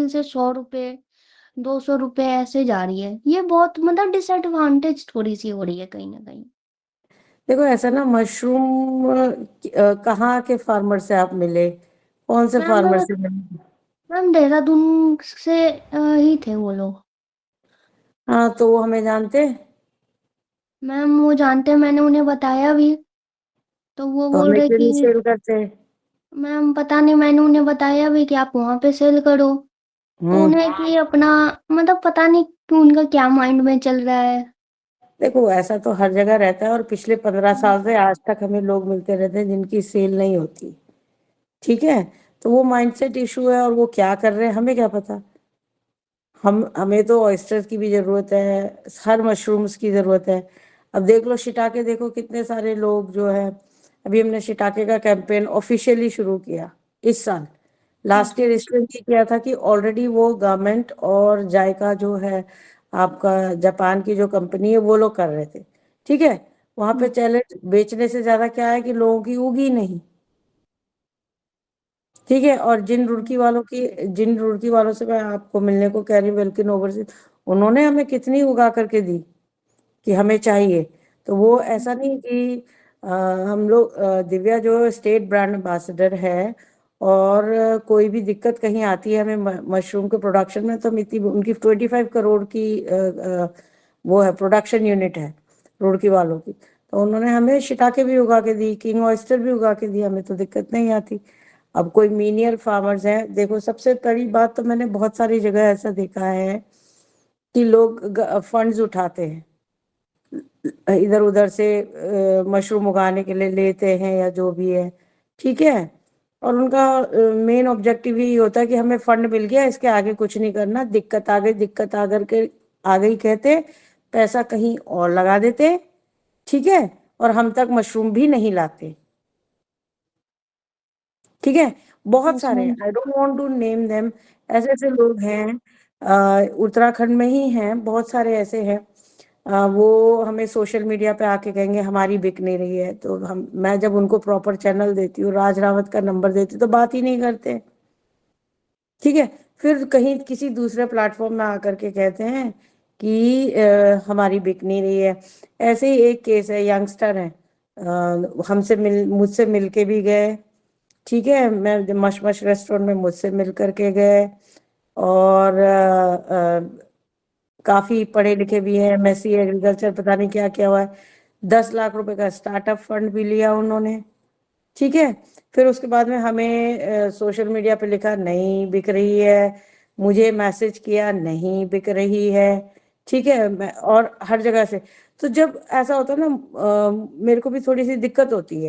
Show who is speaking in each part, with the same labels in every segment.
Speaker 1: से 100 रुपए 200 रुपए ऐसे जा रही है। ये बहुत मतलब डिसएडवांटेज थोड़ी सी हो रही है कहीं ना कहीं।
Speaker 2: देखो ऐसा ना, मशरूम कहाँ के फार्मर से आप मिले, कौन से
Speaker 1: मैम
Speaker 2: फार्मर से मिले?
Speaker 1: मैम देहरादून से ही थे वो लोग।
Speaker 2: हाँ, तो वो हमें जानते हैं।
Speaker 1: मैम वो जानते हैं, मैंने उन्हें बताया भी। तो वो
Speaker 2: तो
Speaker 1: बोल
Speaker 2: हमें
Speaker 1: रहे
Speaker 2: क्यों
Speaker 1: कि
Speaker 2: नहीं सेल करते?
Speaker 1: मैम पता नहीं, मैंने उन्हें बताया भी कि आप वहां पे सेल करो। तो
Speaker 2: हम्म।
Speaker 1: उन्हें कि अपना मतलब पता नहीं कि उनका क्या माइंड में चल रहा है।
Speaker 2: देखो ऐसा तो हर जगह रहता है, और पिछले 15 साल से आज तक हमें लोग मिलते रहते हैं जिनकी सेल नहीं होती। ठीक है। तो वो माइंडसेट इशू है, और वो क्या कर रहे हैं हमें क्या पता। हमें तो ऑयस्टर्स की भी जरूरत है, हर मशरूम्स की जरूरत है। अब देख लो शिटाके, देखो कितने सारे लोग जो है। अभी हमने शिटाके का कैंपेन ऑफिशियली शुरू किया इस साल। लास्ट ईयर
Speaker 1: अच्छा।
Speaker 2: इसलिए नहीं किया था कि ऑलरेडी वो गवर्नमेंट और जायका जो है, आपका जापान की जो कंपनी है, वो लोग कर रहे थे। ठीक है। वहां पे चैलेंज बेचने से ज्यादा क्या है कि लोगों की उगी नहीं। ठीक है। और जिन रुड़की वालों से मैं आपको मिलने को कह रही हूँ, वेल्किन ओवरसीज, उन्होंने हमें कितनी उगा करके दी कि हमें चाहिए। तो वो ऐसा नहीं कि अ, हम लोग दिव्या जो स्टेट ब्रांड एम्बेसडर है, और कोई भी दिक्कत कहीं आती है हमें मशरूम के प्रोडक्शन में, तो हम इतनी उनकी 25 करोड़ की वो है, प्रोडक्शन यूनिट है रुड़की वालों की। तो उन्होंने हमें शिटाके भी उगा के दी, किंग ऑयस्टर भी उगा के दी, हमें तो दिक्कत नहीं आती। अब कोई मीनियर फार्मर्स हैं, देखो सबसे बड़ी बात तो मैंने बहुत सारी जगह ऐसा देखा है कि लोग फंड्स उठाते हैं इधर उधर से, मशरूम उगाने के लिए लेते हैं या जो भी है। ठीक है। और उनका मेन ऑब्जेक्टिव यही होता है कि हमें फंड मिल गया, इसके आगे कुछ नहीं करना, दिक्कत आ गई, दिक्कत आ करके आ गई कहते, पैसा कहीं और लगा देते। ठीक है। और हम तक मशरूम भी नहीं लाते। ठीक है। बहुत
Speaker 1: यस
Speaker 2: सारे,
Speaker 1: ma'am.
Speaker 2: I don't want to name them, ऐसे ऐसे लोग हैं। उत्तराखंड में ही हैं, बहुत सारे ऐसे हैं। वो हमें सोशल मीडिया पे आके कहेंगे हमारी बिक नहीं रही है, तो मैं जब उनको प्रॉपर चैनल देती हूँ, राज रावत का नंबर देती हूँ, तो बात ही नहीं करते। ठीक है। फिर कहीं किसी दूसरे प्लेटफॉर्म में आकर के कहते हैं कि हमारी बिक नहीं रही है। ऐसे ही एक केस है, यंगस्टर है, मुझसे मिल के भी गए। ठीक है। मैं मश रेस्टोरेंट में मुझसे मिल करके गए, और काफी पढ़े लिखे भी हैं, एमएससी एग्रीकल्चर, पता नहीं क्या क्या हुआ है। 10 लाख रुपए का स्टार्टअप फंड भी लिया उन्होंने। ठीक है। फिर उसके बाद में हमें सोशल मीडिया पे लिखा नहीं बिक रही है, मुझे मैसेज किया नहीं बिक रही है। ठीक है। और हर जगह से। तो जब ऐसा होता है ना, मेरे को भी थोड़ी सी दिक्कत होती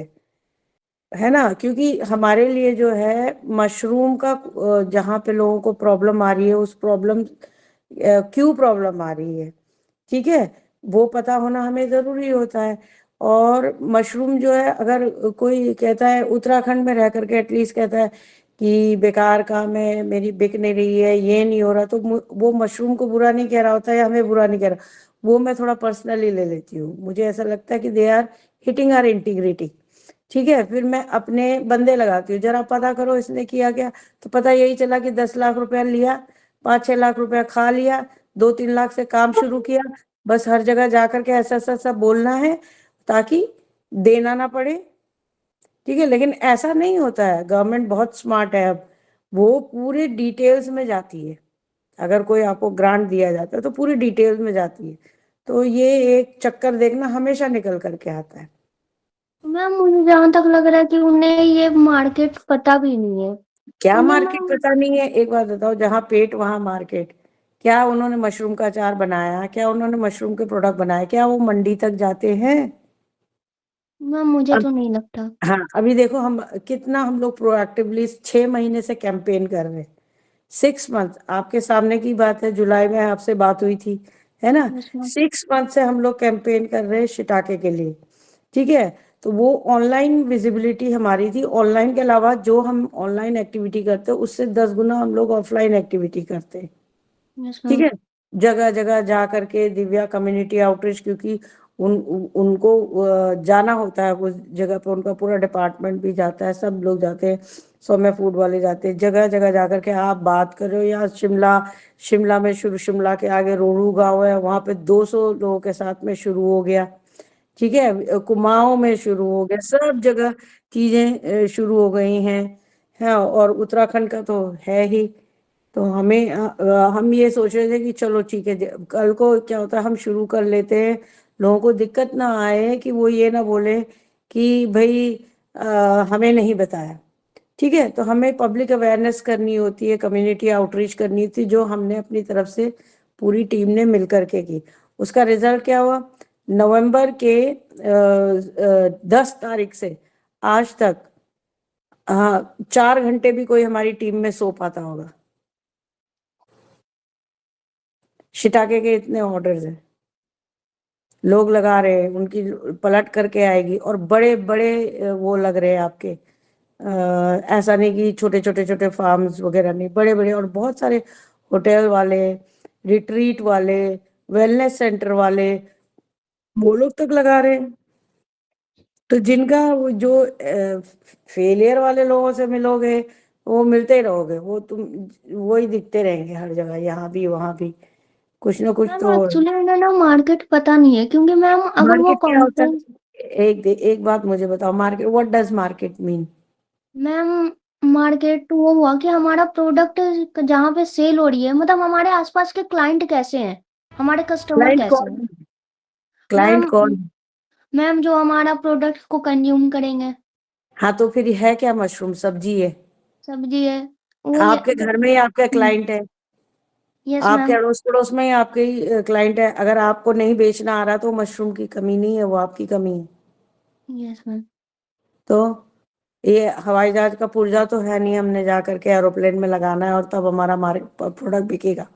Speaker 2: है ना, क्योंकि हमारे लिए जो है मशरूम का, जहाँ पे लोगों को प्रॉब्लम आ रही है, उस प्रॉब्लम क्यों प्रॉब्लम आ रही है, ठीक है, वो पता होना हमें जरूरी होता है। और मशरूम जो है, अगर कोई कहता है उत्तराखंड में रह करके एटलीस्ट कहता है कि बेकार काम है, मेरी बिक नहीं रही है, ये नहीं हो रहा, तो वो मशरूम को बुरा नहीं कह रहा होता है, या हमें बुरा नहीं कह रहा। वो मैं थोड़ा पर्सनली ले लेती हूँ, मुझे ऐसा लगता है कि they are hitting our integrity. ठीक है। फिर मैं अपने बंदे लगाती हूँ, जरा पता करो इसने किया क्या। तो पता यही चला कि 10 लाख रुपया लिया, 5-6 लाख रुपया खा लिया, 2-3 लाख से काम शुरू किया। बस हर जगह जा करके ऐसा ऐसा सब बोलना है ताकि देना ना पड़े। ठीक है। लेकिन ऐसा नहीं होता है, गवर्नमेंट बहुत स्मार्ट है अब, वो पूरे डिटेल्स में जाती है। अगर कोई आपको ग्रांट दिया जाता है तो पूरी डिटेल्स में जाती है। तो ये एक चक्कर देखना हमेशा निकल करके आता है।
Speaker 1: मैम मुझे जहाँ तक लग रहा है कि उन्हें ये मार्केट पता भी नहीं है।
Speaker 2: क्या
Speaker 1: उन्हें ना
Speaker 2: मार्केट पता नहीं है? एक बात बताओ, जहाँ पेट वहां मार्केट। क्या उन्होंने मशरूम का अचार बनाया? क्या उन्होंने मशरूम के प्रोडक्ट बनाए? क्या वो मंडी तक जाते हैं?
Speaker 1: मैम मुझे
Speaker 2: अब
Speaker 1: तो नहीं लगता।
Speaker 2: हाँ, अभी देखो हम लोग प्रोएक्टिवली 6 महीने से कैंपेन कर रहे हैं। 6 मंथ, आपके सामने की बात है, जुलाई में आपसे बात हुई थी, है ना।
Speaker 1: Yes ma'am.
Speaker 2: 6 मंथ से हम लोग कैंपेन कर रहे हैं शिटाके के लिए। ठीक है। तो वो ऑनलाइन विजिबिलिटी हमारी थी, ऑनलाइन के अलावा जो हम ऑनलाइन एक्टिविटी करते हैं उससे 10 गुना हम लोग ऑफलाइन एक्टिविटी करते हैं।
Speaker 1: यस
Speaker 2: ठीक
Speaker 1: मैम।
Speaker 2: है। जगह जगह जा करके दिव्या कम्युनिटी आउटरीच, क्योंकि उनको जाना होता है उस जगह पे, उनका पूरा डिपार्टमेंट भी जाता है, सब लोग जाते हैं, सौम्या फूड वाले जाते हैं, जगह जगह जाकर के। आप बात कर रहे हो यार, शिमला में शुरू, शिमला के आगे रोहड़ू गांव है, वहां पे 200 लोगों के साथ में शुरू हो गया। ठीक है, कुमाऊं में शुरू हो गया, सब जगह चीजें शुरू हो गई हैं। है, और उत्तराखंड का तो है ही। तो हमें हम ये सोच रहे थे कि चलो ठीक है, कल को क्या होता है, हम शुरू कर लेते हैं, लोगों को दिक्कत ना आए कि वो ये ना बोले कि भाई हमें नहीं बताया। ठीक है, तो हमें पब्लिक अवेयरनेस करनी होती है, कम्युनिटी आउटरीच करनी थी, जो हमने अपनी तरफ से पूरी टीम ने मिल करके की। उसका रिजल्ट क्या हुआ, नवंबर के 10 तारीख से आज तक, हाँ, 4 घंटे भी कोई हमारी टीम में सो पाता होगा। शिटाके के इतने ऑर्डर्स हैं, लोग लगा रहे हैं, उनकी पलट करके आएगी, और बड़े बड़े वो लग रहे हैं आपके। ऐसा नहीं कि छोटे छोटे छोटे फार्म्स वगैरह नहीं, बड़े बड़े, और बहुत सारे होटल वाले, रिट्रीट वाले, वेलनेस सेंटर वाले, वो लोग तक लगा रहे हैं। तो जिनका वो जो फेलियर वाले लोगों से मिलोगे, वो मिलते ही रहोगे, वो तुम वही दिखते रहेंगे हर जगह, यहाँ भी वहां भी, कुछ ना कुछ
Speaker 1: मैम
Speaker 2: तो।
Speaker 1: एक्चुअली उन्हें ना मार्केट पता नहीं है, क्योंकि मैम अगर वो
Speaker 2: मार्केट क्या होता
Speaker 1: कॉन्फ्रेंस,
Speaker 2: है, एक बात मुझे बताओ, market, what does market mean?
Speaker 1: Ma'am market वो हुआ कि हमारा प्रोडक्ट जहाँ पे सेल हो रही है, मतलब हमारे आसपास के क्लाइंट कैसे हैं, हमारे कस्टमर
Speaker 2: क्लाइंट
Speaker 1: कैसे
Speaker 2: कौन
Speaker 1: हैं।
Speaker 2: है? क्लाइंट
Speaker 1: मैम
Speaker 2: कौन है?
Speaker 1: मैम जो हमारा प्रोडक्ट को कंज्यूम करेंगे।
Speaker 2: हाँ, तो फिर है क्या, मशरूम सब्जी है?
Speaker 1: सब्जी है, वो ये।
Speaker 2: आपके घर में ही आपका क्लाइंट है,
Speaker 1: यस
Speaker 2: आपके
Speaker 1: मैम।
Speaker 2: अड़ोस पड़ोस में ही आपके ही क्लाइंट है। अगर आपको नहीं बेचना आ रहा तो मशरूम की कमी नहीं है, वो आपकी कमी है।
Speaker 1: Yes ma'am.
Speaker 2: तो ये हवाई जहाज का पुर्जा तो है नहीं, हमने जा करके एरोप्लेन में लगाना है और तब हमारा प्रोडक्ट बिकेगा।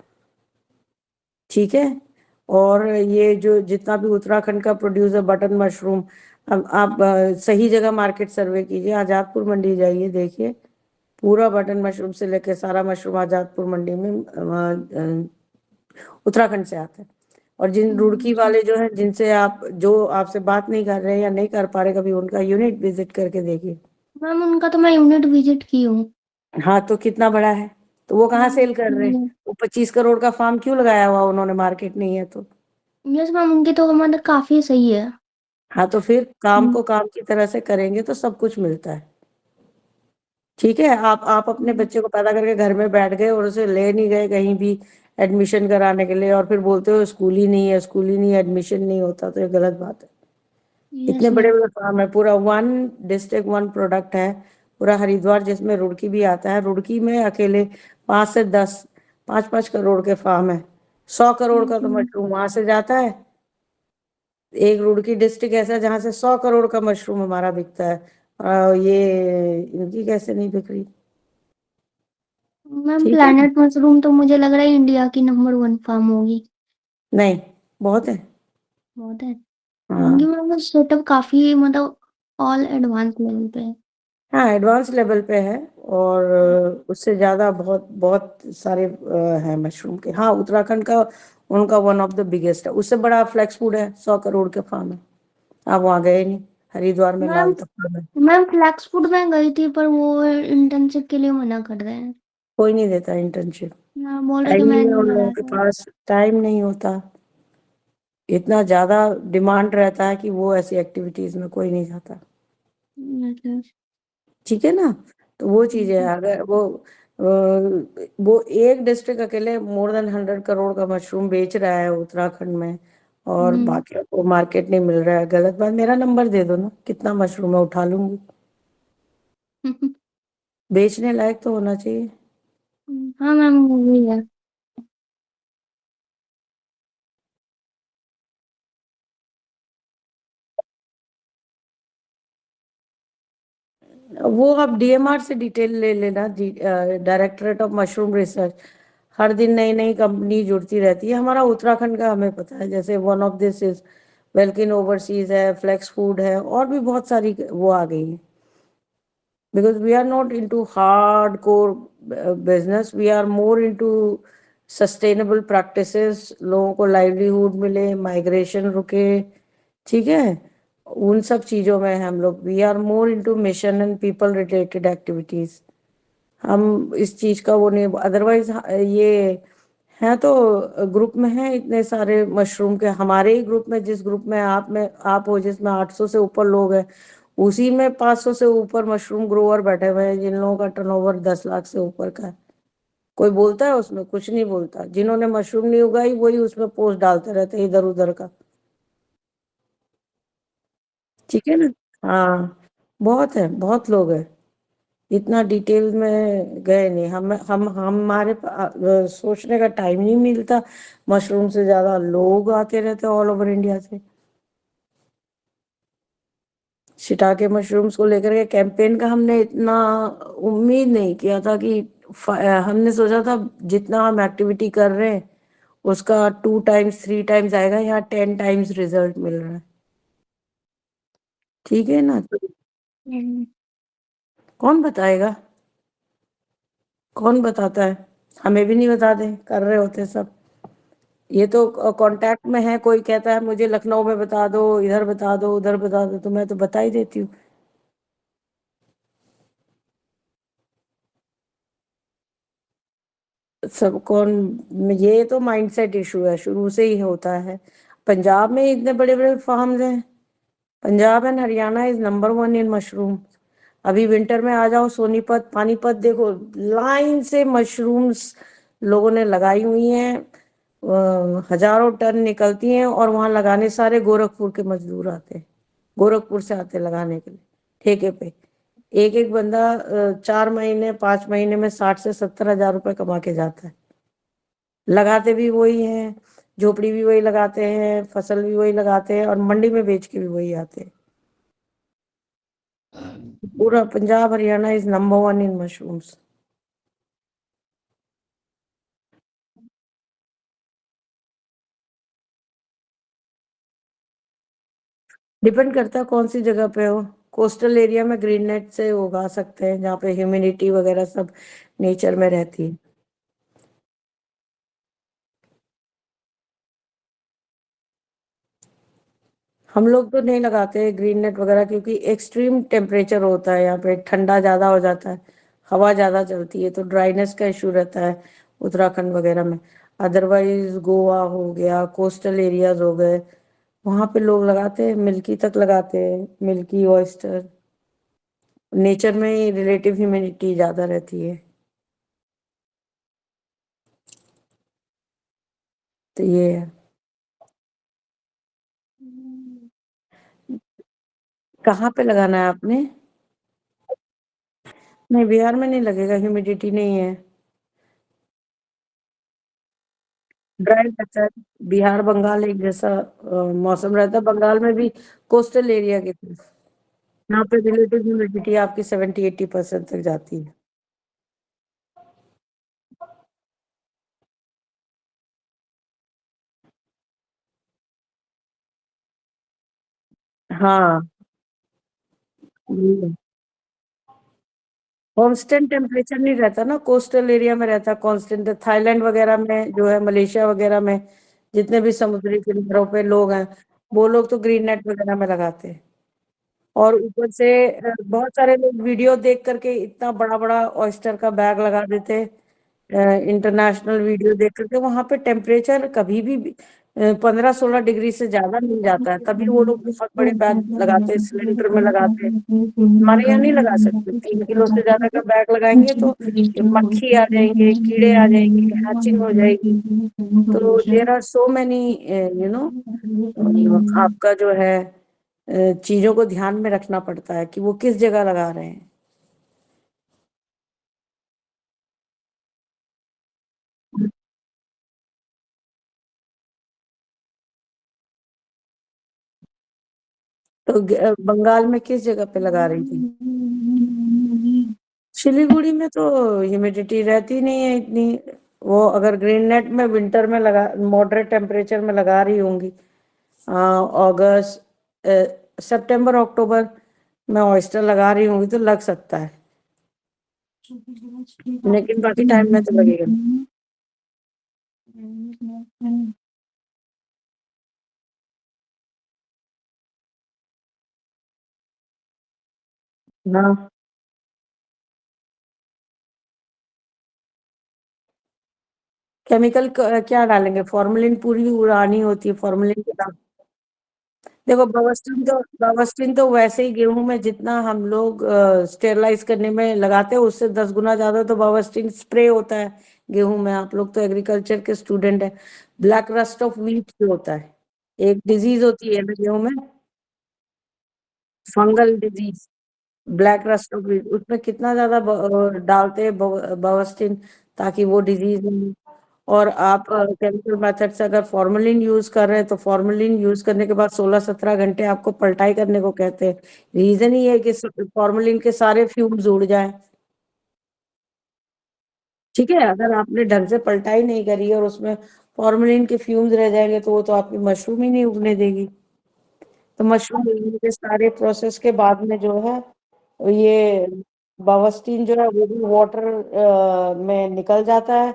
Speaker 2: ठीक है, और ये जो जितना भी उत्तराखंड का प्रोड्यूस है बटन मशरूम, अब आप सही जगह मार्केट सर्वे कीजिए, आजादपुर मंडी जाइए, देखिए, पूरा बटन मशरूम से लेके सारा मशरूम आजादपुर मंडी में उत्तराखंड से आता है। और जिन रुड़की वाले जो हैं, जिनसे आप, जो आपसे बात नहीं कर रहे हैं या नहीं कर पा रहे, कभी उनका यूनिट विजिट करके देखिए।
Speaker 1: मैम उनका तो मैं यूनिट विजिट की हूँ।
Speaker 2: हाँ, तो कितना बड़ा है, तो वो कहाँ सेल कर रहे हैं?
Speaker 1: मैम
Speaker 2: वो 25 करोड़ का फार्म क्यों लगाया हुआ उन्होंने, मार्केट नहीं है तो?
Speaker 1: यस मैम, उनकी तो मतलब काफी सही है।
Speaker 2: हाँ, तो फिर काम
Speaker 1: हम्म,
Speaker 2: को काम की तरह से करेंगे तो सब कुछ मिलता है। ठीक है, आप अपने बच्चे को पैदा करके घर में बैठ गए और उसे ले नहीं गए कहीं भी एडमिशन कराने के लिए, और फिर बोलते हो स्कूल ही नहीं है, स्कूल ही नहीं है, एडमिशन नहीं होता, तो ये गलत बात है।
Speaker 1: यस
Speaker 2: इतने बड़े
Speaker 1: मैम।
Speaker 2: बड़े फार्म है, पूरा वन डिस्ट्रिक्ट वन प्रोडक्ट है, पूरा हरिद्वार जिसमें रुड़की भी आता है, रुड़की में अकेले 5 से 10, 5-5 करोड़ के फार्म है। 100 करोड़
Speaker 1: यस
Speaker 2: का तो
Speaker 1: मैम।
Speaker 2: मशरूम वहां से जाता है। एक रुड़की डिस्ट्रिक्ट ऐसा है जहां से 100 करोड़ का मशरूम हमारा बिकता है, ये इनकी कैसे नहीं बिक रही?
Speaker 1: मैम
Speaker 2: ठीक है,
Speaker 1: प्लैनेट मशरूम तो मुझे लग रहा है इंडिया की नंबर 1 फार्म होगी।
Speaker 2: नहीं, बहुत है।
Speaker 1: बहुत है। उनकी
Speaker 2: हाँ,
Speaker 1: मतलब सेटअप काफी मतलब ऑल एडवांस लेवल पे है।
Speaker 2: हाँ, एडवांस लेवल पे है, और उससे ज्यादा बहुत बहुत सारे हैं मशरूम के। हाँ, उत्तराखंड का उनका वन ऑफ द बिगेस्ट है, उससे बड़ा फ्लेक्स फूड है, 100 करोड़ के फार्म है। आप वहां गए नहीं, हरिद्वार में
Speaker 1: मैम
Speaker 2: लाल तख्ता में।
Speaker 1: मैम फ्लैक्स फूड में गई थी, पर वो इंटर्नशिप के लिए मना कर रहे हैं।
Speaker 2: कोई नहीं देता इंटर्नशिप,
Speaker 1: मैं बोल रहे कि
Speaker 2: टाइम
Speaker 1: मैं
Speaker 2: नहीं है
Speaker 1: नहीं
Speaker 2: उन लोगों
Speaker 1: लगाया
Speaker 2: के
Speaker 1: था।
Speaker 2: पास, टाइम नहीं होता, इतना ज्यादा डिमांड रहता है कि वो ऐसी एक्टिविटीज में कोई नहीं जाता।
Speaker 1: मतलब
Speaker 2: ठीक है ना, तो वो चीज है। अगर वो एक डिस्ट्रिक्ट अकेले मोर देन 100 करोड़ का मशरूम बेच रहा है उत्तराखंड में, और
Speaker 1: हम्म।
Speaker 2: बाकी को मार्केट नहीं मिल रहा है, गलत बात। मेरा नंबर दे दो ना, कितना मशरूम है उठा लूंगी। बेचने लायक तो होना चाहिए।
Speaker 1: हाँ मैम, वही है।
Speaker 2: वो आप डीएमआर से डिटेल ले लेना, डायरेक्टरेट ऑफ मशरूम रिसर्च। हर दिन नई नई कंपनी जुड़ती रहती है, हमारा उत्तराखंड का हमें पता है, जैसे one of this is Welkin overseas है, फ्लेक्स फूड है, और भी बहुत सारी वो आ गई है। Because we are not into hardcore business, we are more into sustainable practices, लोगों को livelihood मिले, माइग्रेशन रुके, ठीक है? उन सब चीज़ों में हम लोग we are more into mission and people related activities. हम इस चीज़ का वो नहीं अदरवाइज़ ये हैं तो ग्रुप में हैं इतने सारे मशरूम के हमारे ही ग्रुप में जिस ग्रुप में आप हो जिसमें 800 से ऊपर लोग हैं, उसी में 500 से ऊपर मशरूम ग्रोवर बैठे हुए हैं जिन लोगों का टर्नओवर 10 लाख से ऊपर का है। कोई बोलता है उसमें? कुछ नहीं बोलता। जिन्होंने मशरूम नहीं उगाई वही उसमें पोस्ट डालते रहते हैं इधर-उधर का। ठीक है ना? हाँ, बहुत है, बहुत लोग हैं। इतना डिटेल में गए नहीं हम हमारे सोचने का टाइम नहीं मिलता। मशरूम से ज्यादा लोग आते रहते ऑल ओवर इंडिया से। शिटाके मशरूम्स को लेकर के कैंपेन का हमने इतना उम्मीद नहीं किया था कि हमने सोचा था जितना हम एक्टिविटी कर रहे हैं उसका 2 टाइम्स 3 टाइम्स आएगा, यहाँ 10 टाइम्स रिजल्ट मिल रहा है। ठीक है ना? तो कौन बताएगा? कौन बताता है? हमें भी नहीं बताते, कर रहे होते सब। ये तो कांटेक्ट में है, कोई कहता है मुझे लखनऊ में बता दो, इधर बता दो, उधर बता दो, तो मैं तो बता ही देती हूँ। सब कौन ये तो माइंडसेट इशू है, शुरू से ही होता है। पंजाब में इतने बड़े बड़े फार्म्स हैं। Punjab and Haryana is number one in mushroom. अभी विंटर में आ जाओ सोनीपत पानीपत देखो, लाइन से मशरूम्स लोगों ने लगाई हुई हैं। हजारों टन निकलती हैं और वहां लगाने सारे गोरखपुर के मजदूर आते हैं। गोरखपुर से आते हैं लगाने के लिए ठेके पे। एक एक बंदा 4 महीने 5 महीने में 60 से 70 हजार रुपए कमा के जाता है। लगाते भी वही हैं, झोपड़ी भी वही लगाते हैं, फसल भी वही लगाते हैं और मंडी में बेच के भी वही आते हैं। पूरा Punjab Haryana is number one in mushrooms. Depend करता है कौन सी जगह पे हो। कोस्टल एरिया में ग्रीन नेट से उगा सकते हैं जहाँ पे ह्यूमिडिटी वगैरह सब नेचर में रहती है। हम लोग तो नहीं लगाते ग्रीन नेट वगैरह क्योंकि एक्सट्रीम टेम्परेचर होता है यहाँ पे, ठंडा ज्यादा हो जाता है, हवा ज्यादा चलती है, तो ड्राइनेस का इशू रहता है उत्तराखंड वगैरह में। अदरवाइज गोवा हो गया, कोस्टल एरियाज हो गए, वहां पे लोग लगाते हैं, मिल्की तक लगाते हैं, मिल्की ऑयस्टर। नेचर में रिलेटिव ह्यूमिडिटी ज्यादा रहती है। तो ये है। कहाँ पे लगाना है आपने? नहीं, बिहार में नहीं लगेगा, ह्यूमिडिटी नहीं है। ड्राई रहता है। बिहार बंगाल एक जैसा मौसम रहता है, बंगाल में भी कोस्टल एरिया की तरफ। यहाँ पे रिलेटिव ह्यूमिडिटी आपकी 70-80% तक जाती है। हाँ, कांस्टेंट टेम्परेचर नहीं रहता ना, कोस्टल एरिया में रहता कांस्टेंट। थाईलैंड वगैरह में जो है, मलेशिया वगैरह में जितने भी समुद्री किनारों पे लोग हैं, वो लोग तो ग्रीन नेट वगैरह में लगाते हैं। और ऊपर से बहुत सारे लोग वीडियो देख करके इतना बड़ा बड़ा ऑयस्टर का बैग लगा देते हैं। इंटरनेशनल वीडियो देख करके वहां पे टेम्परेचर कभी भी 15-16 डिग्री से ज्यादा मिल जाता है, तभी वो लोग बहुत बड़े बैग लगाते हैं, सिलेंडर में लगाते हैं। हमारे यहाँ नहीं लगा सकते, 3 किलो से ज्यादा का बैग लगाएंगे तो ये मक्खी आ जाएंगे, कीड़े आ जाएंगे, हैचिंग हो जाएगी। तो there are so many you know आपका जो है चीजों को ध्यान में रखना पड़ता है कि वो किस जगह लगा रहे हैं। तो बंगाल में किस जगह पे लगा रही थी? सिलीगुड़ी में तो ह्यूमिडिटी रहती नहीं है इतनी। वो अगर ग्रीन नेट में विंटर में लगा मॉडरेट टेम्परेचर में लगा रही होंगी, अगस्त सितंबर अक्टूबर में ऑयस्टर लगा रही होंगी तो लग सकता है, लेकिन बाकी टाइम में तो लगेगा नहीं। हाँ, केमिकल क्या डालेंगे? फॉर्मेलिन पूरी उड़ानी होती है, फॉर्मेलिन के दाग। देखो, बवस्टिन तो वैसे ही गेहूं में जितना हम लोग स्टेरलाइज करने में लगाते हैं, उससे 10 गुना ज्यादा तो बवस्टिन स्प्रे होता है गेहूं में। आप लोग तो एग्रीकल्चर के स्टूडेंट है। ब्लैक रस्ट ऑफ व्हीट जो होता है, एक डिजीज होती है ना गेहूं में, fungal disease, black rust of wheat, उसमें कितना ज्यादा डालते हैं बवस्टिन, ताकि वो डिजीज नहीं हो। और आप केमिकल मेथड से अगर फॉर्मेलिन यूज कर रहे हैं, तो फॉर्मेलिन यूज करने के बाद 16-17 घंटे आपको पलटाई करने को कहते हैं। रीजन ही है कि फॉर्मेलिन के सारे फ्यूम्स उड़ जाएं। ठीक है, अगर आपने ढंग से पलटाई नहीं करी और उसमें फॉर्मेलिन के फ्यूम्स रह जाएंगे, तो वो तो आपकी मशरूम ही नहीं उगने देगी। तो मशरूम उगने के सारे प्रोसेस के बाद में जो है, ये बावस्टीन जो है वो भी वाटर में निकल जाता है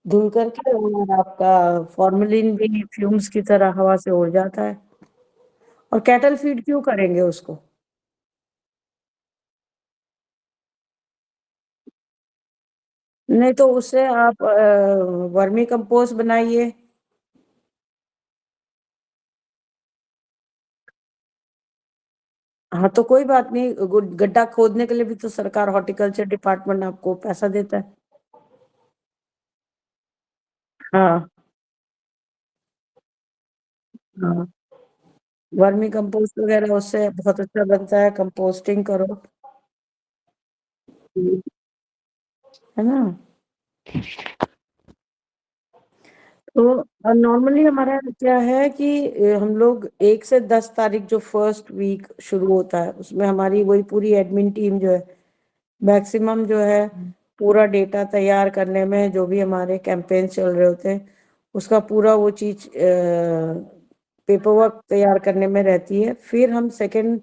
Speaker 2: धुल करके, और आपका फॉर्मेलिन भी फ्यूम्स की तरह हवा से उड़ जाता है। और कैटल फीड क्यों करेंगे उसको? नहीं तो उससे आप वर्मी कंपोस्ट बनाइए। हाँ, तो कोई बात नहीं, गड्ढा खोदने के लिए भी तो सरकार, हॉर्टिकल्चर डिपार्टमेंट आपको पैसा देता है। हाँ, हाँ, वर्मी कंपोस्ट वगैरह उससे बहुत अच्छा बनता है, कंपोस्टिंग करो। है ना? तो नॉर्मली हमारा क्या है कि हम लोग 1 से 10 तारीख जो फर्स्ट वीक शुरू होता है, उसमें हमारी वही पूरी एडमिन टीम जो है, मैक्सिमम जो है पूरा डेटा तैयार करने में, जो भी हमारे कैंपेन चल रहे होते हैं उसका पूरा वो चीज पेपर वर्क तैयार करने में रहती है। फिर हम सेकेंड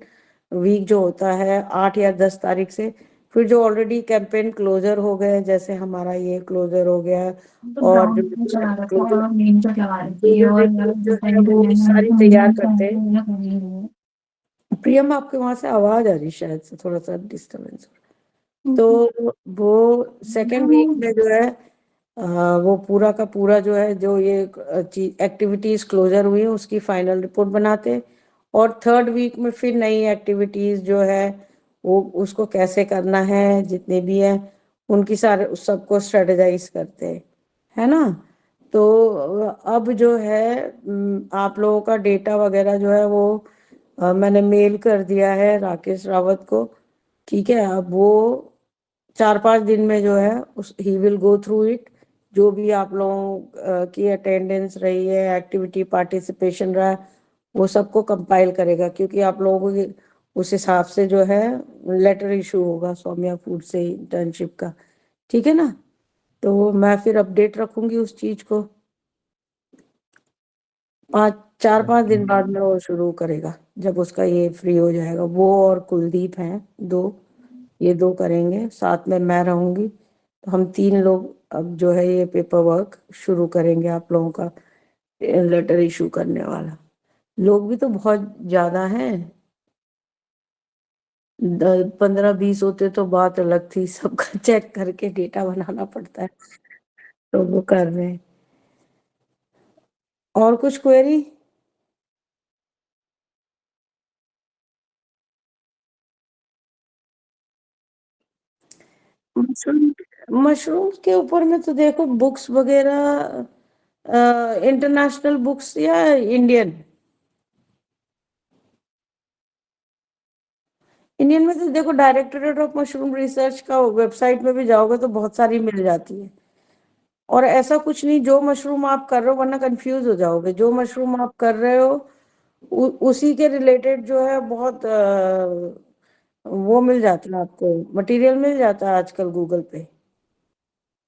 Speaker 2: वीक जो होता है 8 या 10 तारीख से, फिर जो ऑलरेडी कैंपेन क्लोजर हो गए, जैसे हमारा ये क्लोजर हो गया,
Speaker 1: तो
Speaker 2: और जो
Speaker 1: ग्राउंड में चला रखा है,
Speaker 2: क्लोजर
Speaker 1: वहाँ नेम प्लेट लगा रखी है,
Speaker 2: क्लोजर
Speaker 1: और
Speaker 2: रिपोर्ट जो है
Speaker 1: डिफाइन
Speaker 2: वो
Speaker 1: करने में
Speaker 2: सारी
Speaker 1: उनको
Speaker 2: तैयार
Speaker 1: मिनिमम
Speaker 2: करते
Speaker 1: टाइम
Speaker 2: हैं।
Speaker 1: में करनी है।
Speaker 2: प्रियम, आपके वहां से आवाज आ रही, शायद से थोड़ा सा डिस्टरबेंस। तो वो सेकेंड वीक में जो है वो पूरा का पूरा जो है, जो ये एक्टिविटीज क्लोजर हुई है उसकी फाइनल रिपोर्ट बनाते हैं। और थर्ड वीक में फिर नई एक्टिविटीज जो है वो उसको कैसे करना है, जितने भी हैं उनकी सारे उस सबको स्ट्रेटेजाइज करते हैं। है ना? तो अब जो है आप लोगों का डेटा वगैरह जो है वो मैंने मेल कर दिया है राकेश रावत को। ठीक है, अब वो 4-5 दिन में जो है उस he will go through it, जो भी आप लोगों की अटेंडेंस रही है, एक्टिविटी पार्टिसिपेशन रहा है, वो सबको कंपाइल करेगा, क्योंकि आप लोगों की उस हिसाब से जो है लेटर इशू होगा सौम्या फूड से इंटर्नशिप का। ठीक है ना? तो मैं फिर अपडेट रखूंगी उस चीज को। 4-5 दिन बाद में वो शुरू करेगा, जब उसका ये फ्री हो जाएगा। वो और कुलदीप हैं दो, ये दो करेंगे, साथ में मैं रहूंगी, तो हम 3 लोग अब जो है ये पेपर वर्क शुरू करेंगे आप लोगों का, लेटर इशू करने वाला। लोग भी तो बहुत ज्यादा हैं, 15-20 होते तो बात अलग थी, सबका चेक करके डेटा बनाना पड़ता है। तो वो कर रहे हैं। और कुछ क्वेरी? मशरूम मशरूम के ऊपर में तो देखो, बुक्स वगैरह इंटरनेशनल बुक्स या इंडियन। इंडियन में तो देखो, डायरेक्टरेट ऑफ मशरूम रिसर्च का वेबसाइट में भी जाओगे तो बहुत सारी मिल जाती है। और ऐसा कुछ नहीं, जो मशरूम आप कर रहे हो, वरना कंफ्यूज हो जाओगे, जो मशरूम आप कर रहे हो उसी के रिलेटेड जो है बहुत वो मिल जाता है आपको, मटेरियल मिल जाता है आजकल गूगल पे।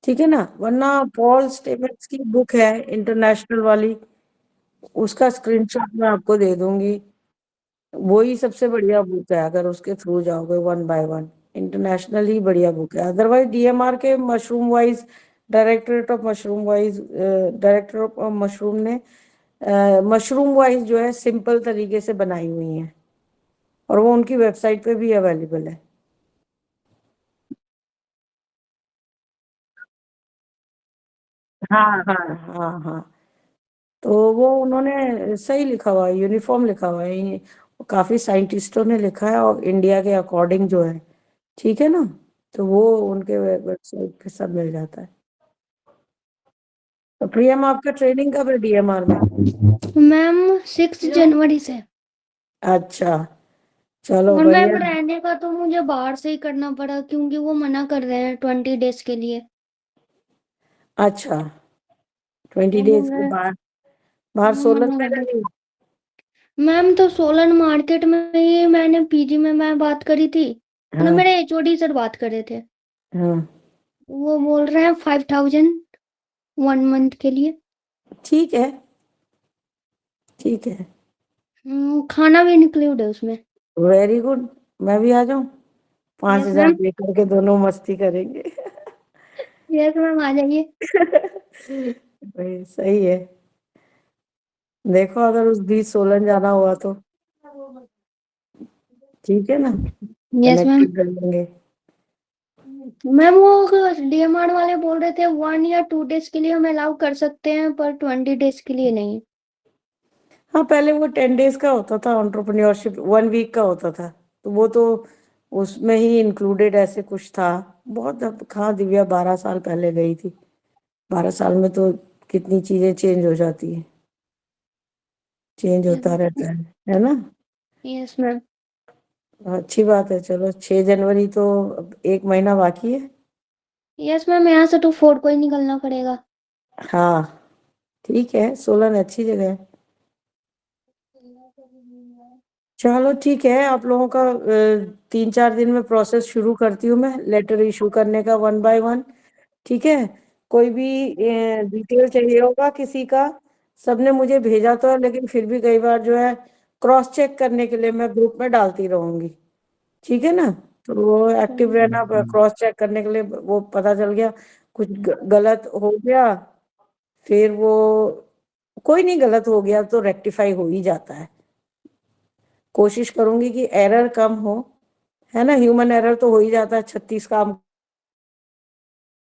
Speaker 2: ठीक है ना? वरना पॉल स्टेमेंस की बुक है इंटरनेशनल वाली, उसका स्क्रीनशॉट मैं आपको दे दूंगी। वही सबसे बढ़िया बुक है, अगर उसके थ्रू जाओगे 1 बाय 1। इंटरनेशनल ही बढ़िया बुक है। अदरवाइज डीएमआर के mushroom wise, director of mushroom ने मशरूम वाइज जो है सिंपल तरीके से बनाई हुई है, और वो उनकी वेबसाइट पे भी अवेलेबल है। हाँ हाँ हाँ हाँ। तो वो उन्होंने सही लिखा हुआ है, यूनिफॉर्म लिखा हुआ है ये, काफी साइंटिस्टों ने लिखा है और इंडिया के अकॉर्डिंग जो है, ठीक है ना। तो वो उनके वेबसाइट पे सब मिल जाता है। तो प्रियम, आपका ट्रेनिंग कब है डीएमआर में?
Speaker 1: मैम 6 जनवरी से।
Speaker 2: अच्छा, चलो
Speaker 1: और मैम
Speaker 2: बढ़िया।
Speaker 1: रहने का तो मुझे बाहर से ही करना पड़ा क्योंकि वो मना कर रहे हैं 20 डेज के लिए।
Speaker 2: अच्छा, 20
Speaker 1: वो
Speaker 2: डेज
Speaker 1: बोल
Speaker 2: के
Speaker 1: रहे हैं,
Speaker 2: बाद बाहर
Speaker 1: वो
Speaker 2: सोलन
Speaker 1: मना
Speaker 2: में
Speaker 1: कर रहे
Speaker 2: रहेंगे?
Speaker 1: हैं। मैम तो सोलन मार्केट में ही मैंने पीजी में मैं बात करी थी, मतलब
Speaker 2: हाँ
Speaker 1: मेरे एचओडी सर बात कर रहे थे।
Speaker 2: हाँ,
Speaker 1: वो बोल रहे हैं 5000 1 मंथ के लिए।
Speaker 2: ठीक है, ठीक है,
Speaker 1: खाना भी इंक्लूड है उसमें।
Speaker 2: Very good. मैं भी आ जाऊं? पांच
Speaker 1: यस
Speaker 2: हजार
Speaker 1: मैम।
Speaker 2: लेकर के दोनों मस्ती करेंगे।
Speaker 1: यस मैम, आ जाइए।
Speaker 2: भाई सही है। देखो, अगर उस बीच सोलन जाना हुआ तो ठीक है ना,
Speaker 1: यस मैम।
Speaker 2: कनेक्टेड कर लेंगे।
Speaker 1: मैम वो डीएमआर वाले बोल रहे थे 1 या 2 डेज के लिए हम अलाउ कर सकते हैं पर 20 डेज के लिए नहीं।
Speaker 2: हाँ, पहले वो 10 डेज का होता था, एंटरप्रेन्योरशिप 1 वीक का होता था, तो वो तो उसमें ही इंक्लूडेड ऐसे कुछ था। बहुत, अब कहाँ दिव्या 12 साल पहले गई थी, 12 साल में तो कितनी चीजें चेंज हो जाती है, चेंज होता रहता है ना।
Speaker 1: Yes ma'am.
Speaker 2: अच्छी बात है। चलो, 6 जनवरी तो अब 1 महीना बाकी है।
Speaker 1: यस मैम, यहाँ से तो फोर्ट को ही निकलना पड़ेगा।
Speaker 2: हाँ, ठीक है, सोलन अच्छी जगह है। चलो ठीक है, आप लोगों का 3-4 दिन में प्रोसेस शुरू करती हूँ मैं, लेटर इशू करने का 1 बाय 1। ठीक है। कोई भी डिटेल चाहिए होगा किसी का, सबने मुझे भेजा तो है, लेकिन फिर भी कई बार जो है क्रॉस चेक करने के लिए मैं ग्रुप में डालती रहूंगी। ठीक है ना। तो वो एक्टिव रहना, क्रॉस चेक करने के लिए, वो पता चल गया कुछ गलत हो गया, फिर वो कोई नहीं, गलत हो गया तो रेक्टिफाई हो ही जाता है। कोशिश करूंगी कि एरर कम हो, है ना। ह्यूमन एरर तो हो ही जाता है, 36 काम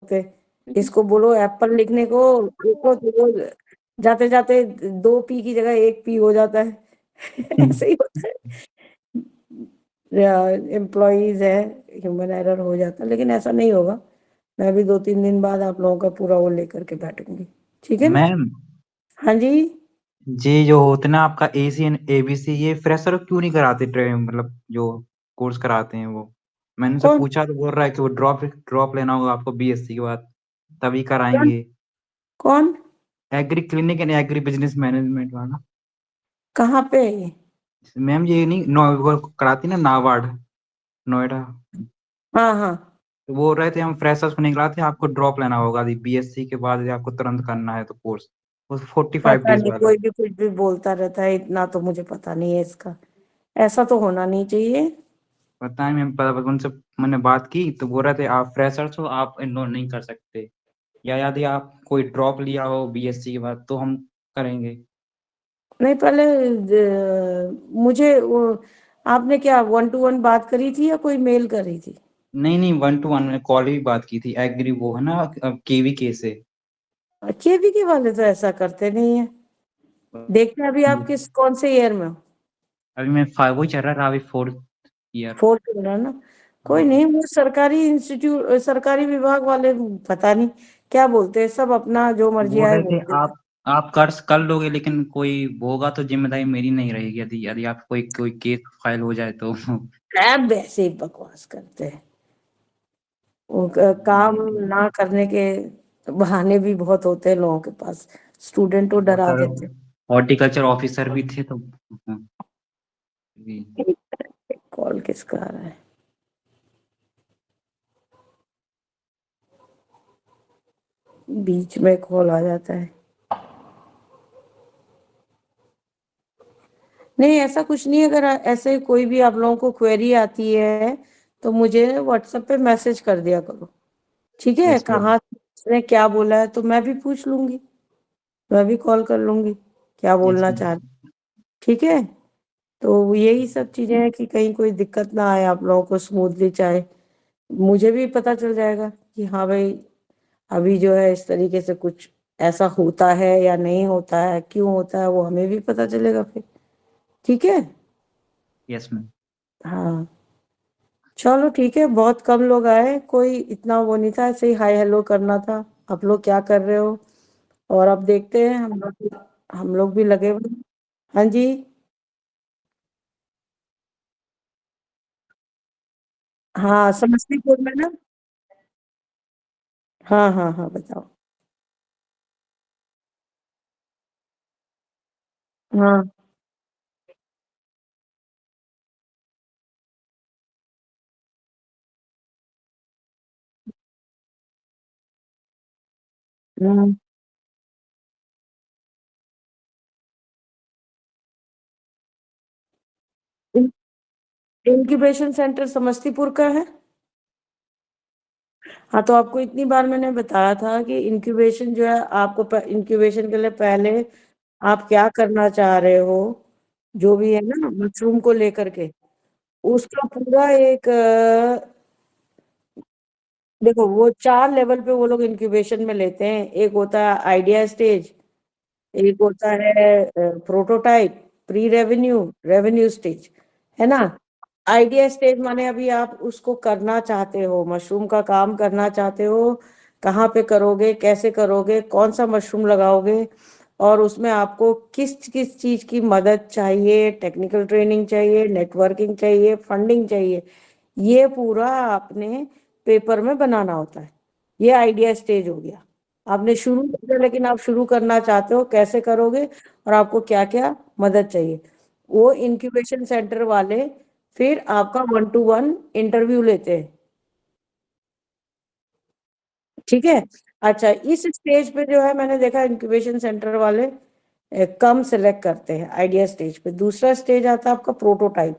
Speaker 2: पे। इसको बोलो एप्पल लिखने को, देखो तो वो जाते जाते 2 पी की जगह 1 पी हो जाता है। ऐसे ही होता है, एम्प्लॉयज है, ह्यूमन एरर हो जाता है, लेकिन ऐसा नहीं होगा। मैं भी 2-3 दिन बाद आप लोगों का पूरा वो लेकर के बैठूंगी। ठीक है ना।
Speaker 3: मैम,
Speaker 2: हाँ जी।
Speaker 3: ये जो होते ना आपका एसी एंड एबीसी, ये फ्रेशर क्यों नहीं कराते ट्रेन, मतलब जो कोर्स कराते हैं वो? मैंने उनसे
Speaker 2: कौन
Speaker 3: पूछा तो बोल रहा है कि वो ड्रॉप लेना होगा आपको बीएससी के बाद, तभी
Speaker 2: कौन
Speaker 3: कराएंगे।
Speaker 2: कौन
Speaker 3: agree clinic and agri business management वाला।
Speaker 2: कहाँ पे है ये?
Speaker 3: मैम ये नहीं वो कराती ना नाबार्ड, नोएडा।
Speaker 2: हाँ हाँ।
Speaker 3: तो बोल रहे थे हम फ्रेशर्स को नहीं कराते, आपको ड्रॉप लेना होगा बीएससी के बाद, या आपको तुरंत करना है तो कोर्स, वो 45
Speaker 2: पता
Speaker 3: डेज
Speaker 2: नहीं,
Speaker 3: वाला।
Speaker 2: कोई भी कुछ भी बोलता रहता है, इतना तो मुझे पता नहीं है इसका। ऐसा तो होना नहीं चाहिए।
Speaker 3: पता नहीं, मैं पता उनसे मैंने बात की तो बोल रहे थे आप फ्रेशर्स हो, आप इनरोल नहीं कर सकते, या यदि आप कोई ड्रॉप लिया हो बीएससी के बाद तो हम करेंगे।
Speaker 2: नहीं, पहले मुझे वो, आपने क्या 1-to-1 बात करी थी या कोई मेल करी थी?
Speaker 3: नहीं नहीं, 1-to-1 में कॉल भी बात की थी, एग्री वो है ना केवी के से।
Speaker 2: केवी के वाले तो ऐसा करते नहीं है। देखते, अभी आप किस कौन से ईयर में हो?
Speaker 3: अभी मैं फाइव ही चल रहा था, अभी 4th ईयर।
Speaker 2: 4th में है ना। कोई
Speaker 3: हाँ,
Speaker 2: नहीं, वो सरकारी इंस्टीट्यूट, सरकारी विभाग वाले पता नहीं क्या बोलते हैं, सब अपना जो मर्जी
Speaker 3: बोल
Speaker 2: आए
Speaker 3: रहे थे
Speaker 2: बोलते हैं।
Speaker 3: आप कर लोगे, लेकिन कोई होगा तो जिम्मेदारी मेरी नहीं रहेगी, यदि यदि आप कोई कोई केस फाइल हो जाए तो।
Speaker 2: ऐब वैसे ही बकवास करते हैं, वो काम ना करने के बहाने भी बहुत होते हैं लोगों के पास, स्टूडेंट को
Speaker 3: और
Speaker 2: डरा
Speaker 3: सर
Speaker 2: देते
Speaker 3: हॉर्टिकल्चर ऑफिसर भी थे तो भी।
Speaker 2: हैं। कॉल किसका आ रहा है? बीच में कॉल आ जाता है। नहीं, ऐसा कुछ नहीं है। अगर ऐसे कोई भी आप लोगों को क्वेरी आती है तो मुझे व्हाट्सएप पे मैसेज कर दिया करो। ठीक है,
Speaker 3: यस मैम।
Speaker 2: कहाँ ने क्या बोला है तो मैं भी पूछ लूंगी, मैं भी कॉल कर लूंगी, क्या
Speaker 3: यस
Speaker 2: बोलना चाह
Speaker 3: मैम।
Speaker 2: रहे। ठीक है। तो यही सब चीजें हैं कि कहीं कोई दिक्कत ना आए आप लोगों को, स्मूथली चाहे मुझे भी पता चल जाएगा कि हाँ भाई, अभी जो है इस तरीके से कुछ ऐसा होता है या नहीं होता है, क्यों होता है, वो हमें भी पता चलेगा फिर। ठीक है।
Speaker 3: Yes ma'am.
Speaker 2: हाँ चलो ठीक है, बहुत कम लोग आए, कोई इतना वो नहीं था, ऐसे ही हाय हेलो करना था। आप लोग क्या कर रहे हो? और अब देखते हैं, हम लोग भी लगे हुए हैं। हाँ जी। हाँ समस्तीपुर में ना। हाँ हाँ हाँ बताओ। हाँ। हम्म। इंक्यूबेशन सेंटर समस्तीपुर का है। हाँ तो आपको इतनी बार मैंने बताया था कि इंक्यूबेशन जो है, आपको इंक्यूबेशन के लिए पहले आप क्या करना चाह रहे हो, जो भी है ना मशरूम को लेकर के, उसका पूरा एक देखो वो 4 लेवल पे वो लोग इंक्यूबेशन में लेते हैं। एक होता है आइडिया स्टेज, एक होता है prototype, pre revenue, revenue stage, है ना। आइडिया स्टेज माने अभी आप उसको करना चाहते हो, मशरूम का काम करना चाहते हो, कहाँ पे करोगे, कैसे करोगे, कौन सा मशरूम लगाओगे, और उसमें आपको किस किस चीज की मदद चाहिए, टेक्निकल ट्रेनिंग चाहिए, नेटवर्किंग चाहिए, फंडिंग चाहिए, ये पूरा आपने पेपर में बनाना होता है। ये आइडिया स्टेज हो गया। आपने शुरू किया, लेकिन आप शुरू करना चाहते हो, कैसे करोगे और आपको क्या क्या मदद चाहिए, वो इंक्यूबेशन सेंटर वाले फिर आपका 1 to 1 इंटरव्यू लेते हैं। ठीक है। अच्छा, इस स्टेज पे जो है मैंने देखा इंक्यूबेशन सेंटर वाले कम सिलेक्ट करते हैं आइडिया स्टेज पे। दूसरा स्टेज आता है आपका प्रोटोटाइप।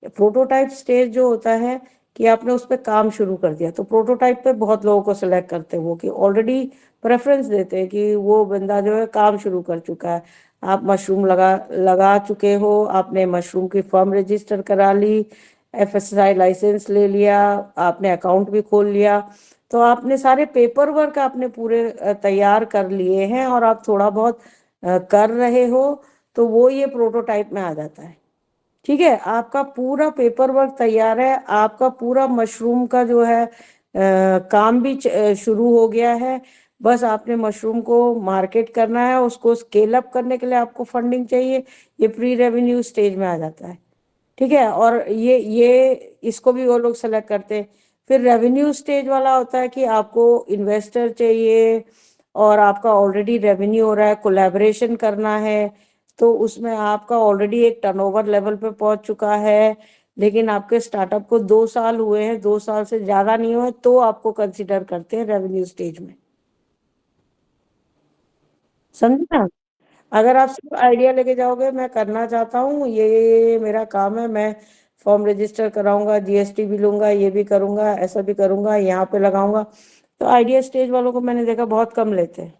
Speaker 2: प्रोटोटाइप स्टेज जो होता है कि आपने उस पर काम शुरू कर दिया, तो प्रोटोटाइप पे बहुत लोगों को सिलेक्ट करते हैं वो, कि ऑलरेडी प्रेफरेंस देते हैं कि वो बंदा जो है काम शुरू कर चुका है। आप मशरूम लगा लगा चुके हो, आपने मशरूम की फर्म रजिस्टर करा ली, एफएसएसआई लाइसेंस ले लिया, आपने अकाउंट भी खोल लिया, तो आपने सारे पेपर वर्क आपने पूरे तैयार कर लिए हैं और आप थोड़ा बहुत कर रहे हो, तो वो ये प्रोटोटाइप में आ जाता है। ठीक है, आपका पूरा पेपर वर्क तैयार है, आपका पूरा मशरूम का जो है काम भी शुरू हो गया है। बस आपने मशरूम को मार्केट करना है, उसको स्केल अप करने के लिए आपको फंडिंग चाहिए, ये प्री रेवेन्यू स्टेज में आ जाता है। ठीक है, और ये इसको भी वो लोग सेलेक्ट करते हैं। फिर रेवेन्यू स्टेज वाला होता है कि आपको इन्वेस्टर चाहिए और आपका ऑलरेडी रेवेन्यू हो रहा है, कोलैबोरेशन करना है, तो उसमें आपका ऑलरेडी एक टर्नओवर लेवल पे पहुंच चुका है, लेकिन आपके स्टार्टअप को 2 साल हुए हैं, 2 साल से ज्यादा नहीं हुए, तो आपको कंसिडर करते हैं रेवेन्यू स्टेज में। समझे ना। अगर आप सिर्फ आइडिया लेके जाओगे, मैं करना चाहता हूँ ये मेरा काम है, मैं फॉर्म रजिस्टर कराऊंगा, जीएसटी भी लूंगा, ये भी करूंगा, ऐसा भी करूंगा, यहाँ पे लगाऊंगा, तो आइडिया स्टेज वालों को मैंने देखा बहुत कम लेते हैं।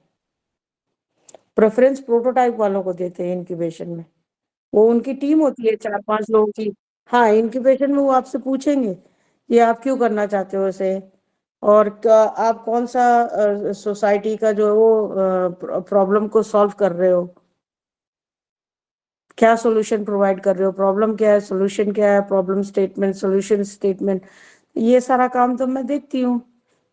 Speaker 2: प्रेफरेंस प्रोटोटाइप वालों को देते हैं इंक्यूबेशन में। वो उनकी टीम होती है 4-5 लोगों की। हाँ, इंक्यूबेशन में वो आपसे पूछेंगे कि आप क्यों करना चाहते हो इसे, और आप कौन सा सोसाइटी का जो है वो प्रॉब्लम को सॉल्व कर रहे हो, क्या सॉल्यूशन प्रोवाइड कर रहे हो, प्रॉब्लम क्या है, सॉल्यूशन क्या है, प्रॉब्लम स्टेटमेंट, सॉल्यूशन स्टेटमेंट, ये सारा काम तो मैं देखती हूँ।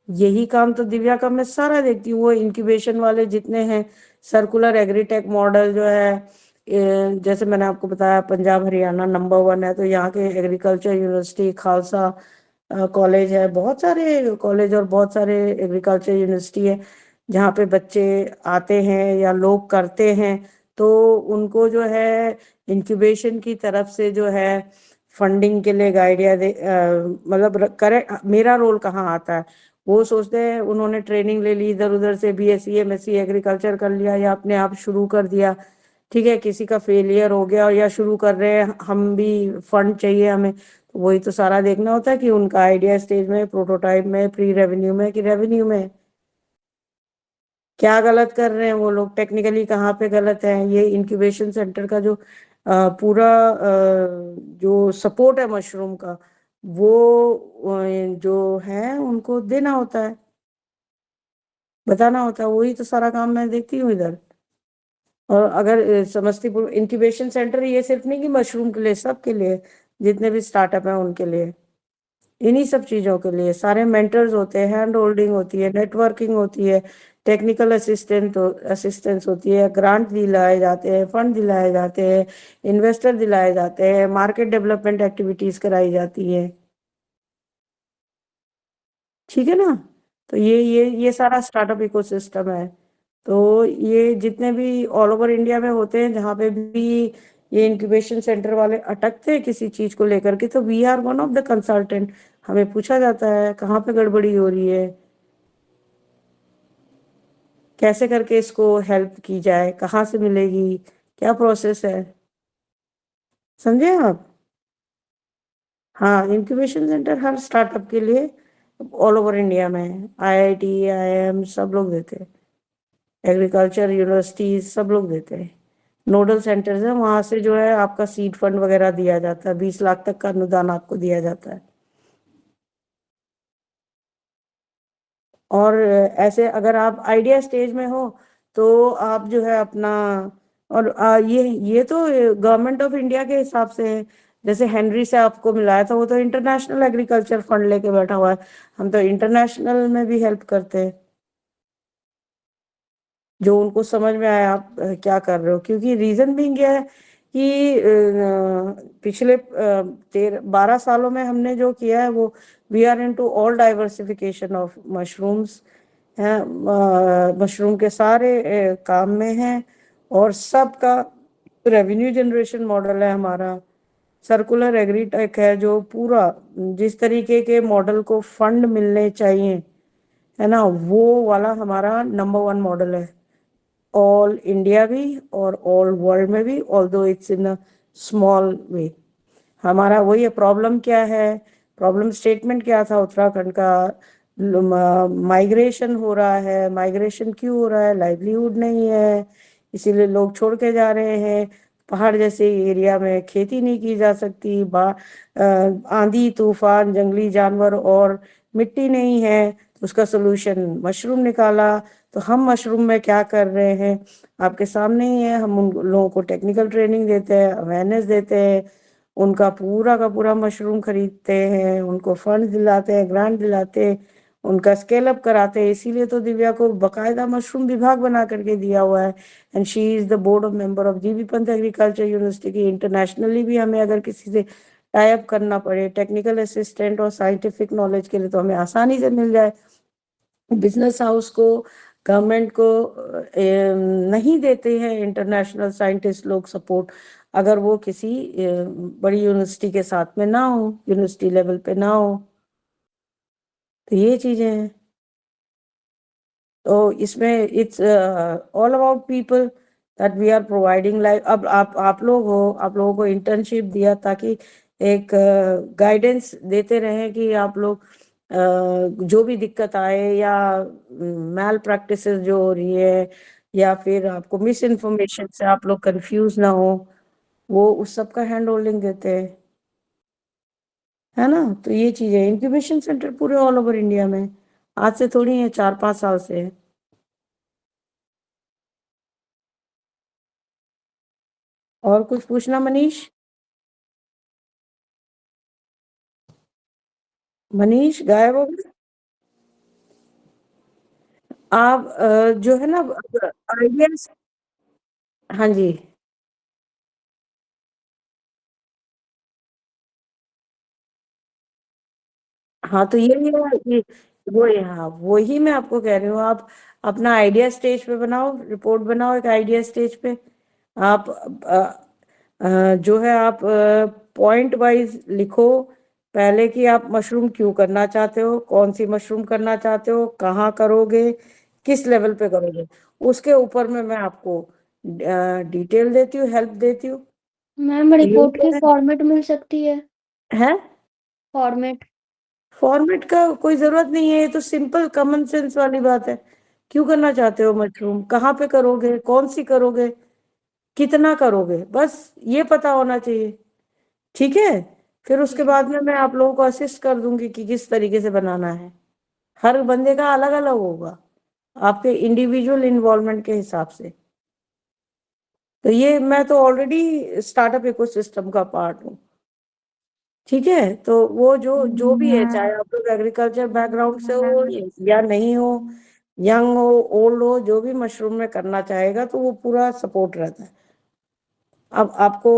Speaker 2: यही काम तो दिव्या का मैं सारा देखती हूँ। वो इंक्यूबेशन वाले जितने हैं, सर्कुलर एग्रीटेक मॉडल जो है, जैसे मैंने आपको बताया पंजाब हरियाणा नंबर 1 है, तो यहाँ के एग्रीकल्चर यूनिवर्सिटी, खालसा कॉलेज है, बहुत सारे कॉलेज और बहुत सारे एग्रीकल्चर यूनिवर्सिटी है, जहाँ पे बच्चे आते हैं या लोग करते हैं, तो उनको जो है इंक्यूबेशन की तरफ से जो है फंडिंग के लिए आइडिया दे, मतलब करेक्ट मेरा रोल कहाँ आता है। वो सोचते हैं उन्होंने ट्रेनिंग ले ली, इधर उधर से बीएससी एमएससी एग्रीकल्चर कर लिया या अपने आप शुरू कर दिया, ठीक है, किसी का फेलियर हो गया और या शुरू कर रहे हैं, हम भी फंड चाहिए हमें, तो वही तो सारा देखना होता है कि उनका आइडिया स्टेज में, प्रोटोटाइप में, प्री रेवेन्यू में कि रेवेन्यू में, क्या गलत कर रहे हैं वो लोग, टेक्निकली कहाँ पे गलत है। ये इंक्यूबेशन सेंटर का जो पूरा जो सपोर्ट है मशरूम का, वो जो है उनको देना होता है। बताना होता है, वही तो सारा काम मैं देखती हूँ इधर। और अगर समस्तीपुर इंक्यूबेशन सेंटर, ये सिर्फ नहीं कि मशरूम के लिए, सबके लिए, जितने भी स्टार्टअप हैं उनके लिए, इन्हीं सब चीजों के लिए सारे मेंटर्स होते हैं, हैंड होल्डिंग होती है, नेटवर्किंग होती है, टेक्निकल असिस्टेंस होती है, ग्रांट दिलाए जाते हैं, फंड दिलाए जाते हैं, इन्वेस्टर दिलाए जाते हैं, मार्केट डेवलपमेंट एक्टिविटीज कराई जाती है। ठीक है ना? तो ये सारा स्टार्टअप इकोसिस्टम है। तो ये जितने भी ऑल ओवर इंडिया में होते हैं, जहाँ पे भी ये इंक्यूबेशन सेंटर वाले अटकते हैं किसी चीज को लेकर के, तो we are one of the consultant. हमें पूछा जाता है कहाँ पे गड़बड़ी हो रही है, कैसे करके इसको हेल्प की जाए, कहाँ से मिलेगी, क्या प्रोसेस है। समझे आप? हाँ, इंक्यूबेशन सेंटर हर स्टार्टअप के लिए ऑल ओवर इंडिया में, IIT IIM सब लोग देते हैं, एग्रीकल्चर यूनिवर्सिटीज सब लोग देते हैं। नोडल सेंटर्स है, वहां से जो है आपका सीड फंड वगैरह दिया जाता है, 20 लाख तक का अनुदान आपको दिया जाता है। और ऐसे अगर आप आइडिया स्टेज में हो तो आप जो है अपना, और ये तो गवर्नमेंट ऑफ इंडिया के हिसाब से है। जैसे हेनरी से आपको मिलाया था, वो तो इंटरनेशनल एग्रीकल्चर फंड लेके बैठा हुआ है, हम तो इंटरनेशनल में भी हेल्प करते हैं, जो उनको समझ में आए आप क्या कर रहे हो। क्योंकि रीजन भी ये है कि पिछले 12 सालों में हमने जो किया है वो, we are into all diversification of mushrooms है, मशरूम के सारे काम में है, और सबका रेवेन्यू जनरेशन मॉडल है हमारा। सर्कुलर एग्रीटेक है, जो पूरा जिस तरीके के मॉडल को फंड मिलने चाहिए, है ना, वो वाला हमारा नंबर 1 मॉडल है, ऑल इंडिया भी और ऑल वर्ल्ड में भी, although it's in a small way. हमारा वही है। प्रॉब्लम क्या है, प्रॉब्लम स्टेटमेंट क्या था उत्तराखंड का? माइग्रेशन हो रहा है। माइग्रेशन क्यों हो रहा है? लाइवलीहुड नहीं है, इसीलिए लोग छोड़ के जा रहे हैं। पहाड़ जैसे एरिया में खेती नहीं की जा सकती, आंधी तूफान, जंगली जानवर, और मिट्टी नहीं है। उसका सोल्यूशन मशरूम निकाला। तो हम मशरूम में क्या कर रहे हैं आपके सामने ही है। हम उन लोगों को टेक्निकल ट्रेनिंग देते हैं, अवेयरनेस देते हैं, उनका पूरा का पूरा मशरूम खरीदते हैं, उनको फंड दिलाते हैं, ग्रांट दिलाते हैं, उनका स्केल अप कराते हैं। इसीलिए तो दिव्या को बकायदा मशरूम विभाग बना करके दिया हुआ है, and she is the board of member of GB Pant agriculture university की। इंटरनेशनली भी हमें अगर किसी से टाई अप करना पड़े टेक्निकल असिस्टेंट और साइंटिफिक नॉलेज के लिए, तो हमें आसानी से मिल जाए। बिजनेस हाउस को, गवर्नमेंट को नहीं देते हैं इंटरनेशनल साइंटिस्ट लोग सपोर्ट, अगर वो किसी बड़ी यूनिवर्सिटी के साथ में ना हो, यूनिवर्सिटी लेवल पे ना हो। तो ये चीजें हैं। तो इसमें it's all about people that we are providing life. अब आप लोग हो, आप लोगों को इंटर्नशिप दिया ताकि एक गाइडेंस देते रहें कि आप लोग जो भी दिक्कत आए, या मैल प्रैक्टिसेस जो हो रही है, या फिर आपको मिस इन्फॉर्मेशन से आप लोग कंफ्यूज ना हो, वो उस सब का हैंड होल्डिंग देते हैं, है ना। तो ये चीज है। इंक्यूबेशन सेंटर पूरे ऑल ओवर इंडिया में, आज से थोड़ी है, 4-5 साल से है। और कुछ पूछना मनीष? मनीष गायब हो गए आप? जो है ना आइडियाज। हाँ जी। हाँ, तो ये वो, हाँ वही मैं आपको कह रही हूँ। आप अपना आइडिया स्टेज पे बनाओ, रिपोर्ट बनाओ एक आइडिया स्टेज पे। आप जो है आप पॉइंट वाइज लिखो पहले कि आप मशरूम क्यों करना चाहते हो, कौन सी मशरूम करना चाहते हो, कहाँ करोगे, किस लेवल पे करोगे। उसके ऊपर में मैं आपको डिटेल देती हूँ, हेल्प देती हूँ।
Speaker 1: मैम,
Speaker 2: तो
Speaker 1: रिपोर्ट की
Speaker 2: ये
Speaker 1: फॉर्मेट मिल सकती है?
Speaker 2: है।
Speaker 1: फॉर्मेट?
Speaker 2: फॉर्मेट का कोई जरूरत नहीं है, ये तो सिंपल कॉमन सेंस वाली बात है। क्यों करना चाहते हो मशरूम, कहाँ पे करोगे, कौन सी करोगे, कितना करोगे, बस ये पता होना चाहिए। ठीक है। फिर उसके बाद में मैं आप लोगों को असिस्ट कर दूंगी कि किस तरीके से बनाना है। हर बंदे का अलग अलग होगा। आपके इंडिविजुअल इन्वॉल्वमेंट के हिसाब से। तो ये मैं तो ऑलरेडी स्टार्टअप इकोसिस्टम का पार्ट हूँ, ठीक है। तो वो जो भी है, चाहे आप लोग एग्रीकल्चर बैकग्राउंड से हो या नहीं हो, यंग हो ओल्ड हो, जो भी मशरूम में करना चाहेगा तो वो पूरा सपोर्ट रहता है। अब आपको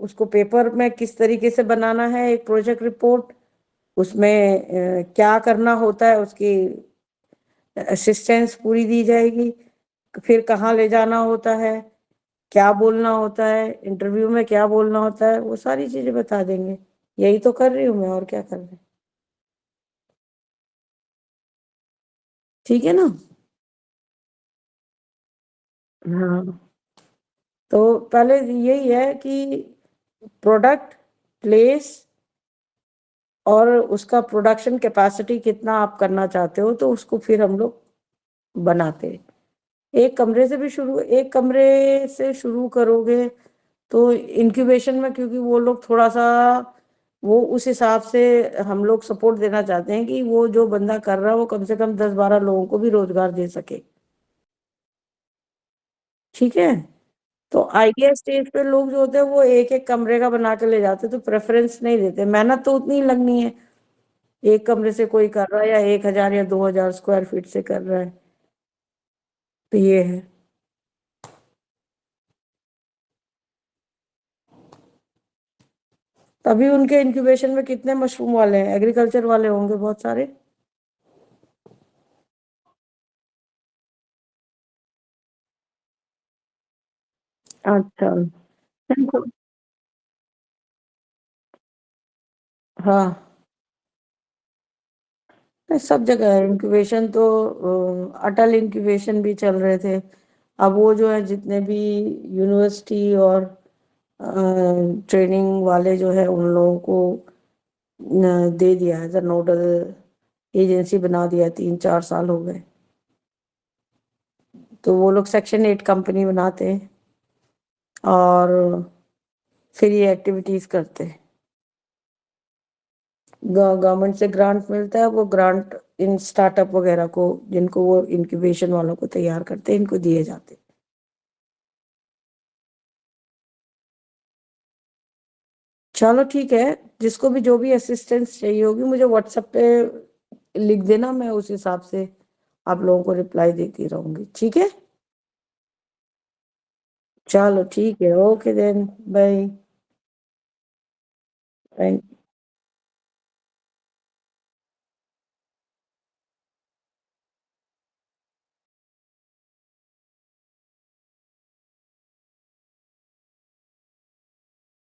Speaker 2: उसको पेपर में किस तरीके से बनाना है, एक प्रोजेक्ट रिपोर्ट, उसमें क्या करना होता है, उसकी असिस्टेंस पूरी दी जाएगी। फिर कहाँ ले जाना होता है, क्या बोलना होता है, इंटरव्यू में क्या बोलना होता है, वो सारी चीजें बता देंगे। यही तो कर रही हूँ मैं, और क्या कर रही हूँ, ठीक है ना। हाँ, तो पहले यही है कि प्रोडक्ट, प्लेस और उसका प्रोडक्शन कैपेसिटी कितना आप करना चाहते हो, तो उसको फिर हम लोग बनाते हैं। एक कमरे से शुरू करोगे तो इंक्यूबेशन में, क्योंकि वो लोग थोड़ा सा वो उस हिसाब से हम लोग सपोर्ट देना चाहते हैं कि वो जो बंदा कर रहा है वो कम से कम 10-12 लोगों को भी रोजगार दे सके, ठीक है। तो आइडिया स्टेज पे लोग जो होते हैं वो एक एक कमरे का बना के ले जाते हैं, तो प्रेफरेंस नहीं देते। मेहनत तो उतनी ही लगनी है, एक कमरे से कोई कर रहा है या 1,000 या 2,000 स्क्वायर फीट से कर रहा है, तो ये है। तभी उनके इंक्यूबेशन में कितने मशरूम वाले हैं, एग्रीकल्चर वाले होंगे बहुत सारे। अच्छा, हाँ, सब जगह है इंक्यूबेशन तो। अटल इंक्यूबेशन भी चल रहे थे। अब वो जो है जितने भी यूनिवर्सिटी और ट्रेनिंग वाले जो है उन लोगों को दे दिया है, नोडल एजेंसी बना दिया, 3-4 साल हो गए। तो वो लोग सेक्शन 8 कंपनी बनाते हैं और फिर ये एक्टिविटीज करते हैं। गवर्नमेंट से ग्रांट मिलता है, वो ग्रांट इन स्टार्टअप वगैरह को, जिनको वो इंक्यूबेशन वालों को तैयार करते हैं, इनको दिए जाते हैं। चलो ठीक है, जिसको भी जो भी असिस्टेंस चाहिए होगी मुझे व्हाट्सएप पे लिख देना, मैं उस हिसाब से आप लोगों को रिप्लाई देती रहूंगी, ठीक है। चलो ठीक है, ओके देन, बाय।